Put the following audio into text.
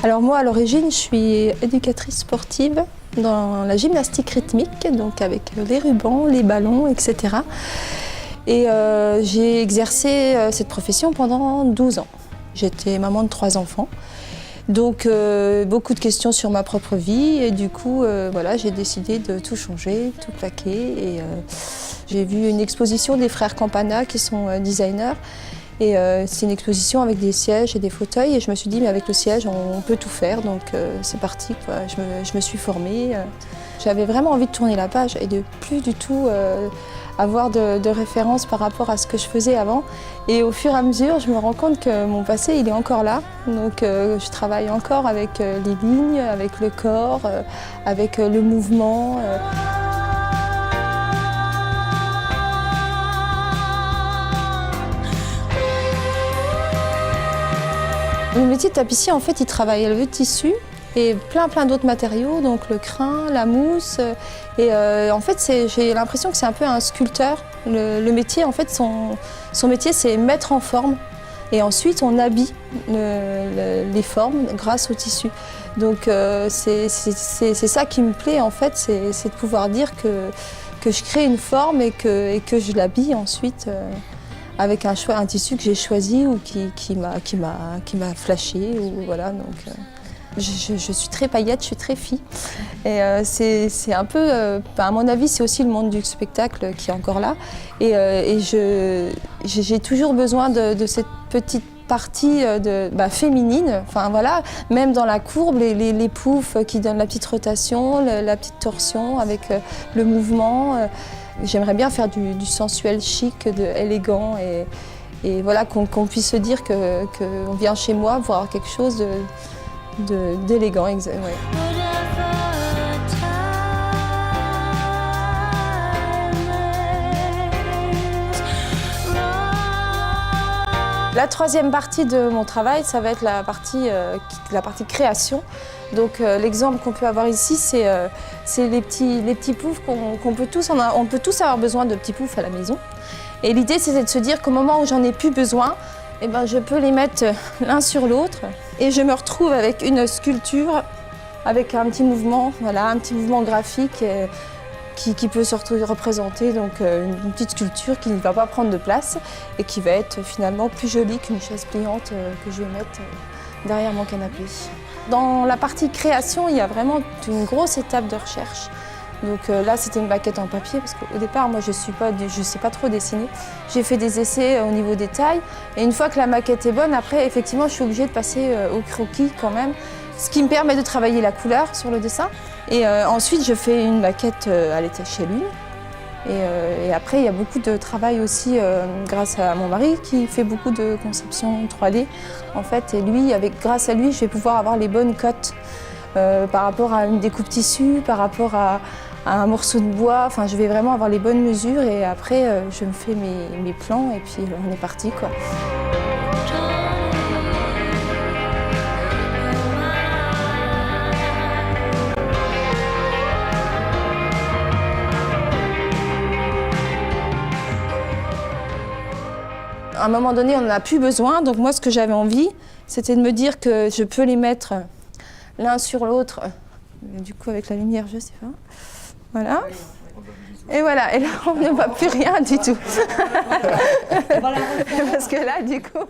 Alors moi, à l'origine, je suis éducatrice sportive dans la gymnastique rythmique, donc avec les rubans, les ballons, etc. Et j'ai exercé cette profession pendant 12 ans. J'étais maman de 3 enfants, donc beaucoup de questions sur ma propre vie et du coup, voilà, j'ai décidé de tout changer, tout plaquer. Et j'ai vu une exposition des frères Campana qui sont designers. Et c'est une exposition avec des sièges et des fauteuils et je me suis dit mais avec le siège on peut tout faire, donc c'est parti quoi. Je me suis formée. J'avais vraiment envie de tourner la page et de plus du tout avoir de référence par rapport à ce que je faisais avant. Et au fur et à mesure je me rends compte que mon passé il est encore là, donc je travaille encore avec les lignes, avec le corps, avec le mouvement. Le métier de tapissier, en fait, il travaille le tissu et plein d'autres matériaux, donc le crin, la mousse. Et en fait, j'ai l'impression que c'est un peu un sculpteur. Le métier, en fait, son métier, c'est mettre en forme. Et ensuite, on habille les formes grâce au tissu. Donc, c'est ça qui me plaît, en fait, c'est de pouvoir dire que je crée une forme et que je l'habille ensuite. Avec un tissu que j'ai choisi ou qui m'a flashé. Ou, voilà, donc, je suis très paillette, je suis très fille. Et c'est un peu, à mon avis, c'est aussi le monde du spectacle qui est encore là. Et j'ai toujours besoin de cette petite partie féminine, enfin voilà, même dans la courbe, les poufs qui donnent la petite rotation, la petite torsion avec le mouvement. J'aimerais bien faire du sensuel chic, de élégant et voilà, qu'on puisse se dire qu'on vient chez moi pour avoir quelque chose d'élégant. Ouais. La troisième partie de mon travail, ça va être la partie création. Donc l'exemple qu'on peut avoir ici, c'est les petits poufs qu'on peut tous on peut tous avoir besoin de petits poufs à la maison. Et l'idée, c'est de se dire qu'au moment où j'en ai plus besoin, eh ben, je peux les mettre l'un sur l'autre. Et je me retrouve avec une sculpture, avec un petit mouvement, voilà, un petit mouvement graphique qui peut se représenter donc, une petite sculpture qui ne va pas prendre de place et qui va être finalement plus jolie qu'une chaise pliante que je vais mettre derrière mon canapé. Dans la partie création, il y a vraiment une grosse étape de recherche. Donc là, c'était une maquette en papier parce qu'au départ, moi, je sais pas trop dessiner. J'ai fait des essais au niveau des tailles et une fois que la maquette est bonne, après, effectivement, je suis obligée de passer au croquis quand même, ce qui me permet de travailler la couleur sur le dessin. Et ensuite, je fais une maquette à l'échelle 1. Et après, il y a beaucoup de travail aussi grâce à mon mari qui fait beaucoup de conception 3D. En fait, et lui, grâce à lui, je vais pouvoir avoir les bonnes cotes par rapport à une découpe tissu, par rapport à un morceau de bois. Enfin, je vais vraiment avoir les bonnes mesures et après, je me fais mes plans et puis on est parti, quoi. À un moment donné, on n'en a plus besoin, donc moi, ce que j'avais envie, c'était de me dire que je peux les mettre l'un sur l'autre, du coup, avec la lumière, je sais pas. Voilà. Et voilà, et là, on ne voit plus rien du tout. Parce que là, du coup...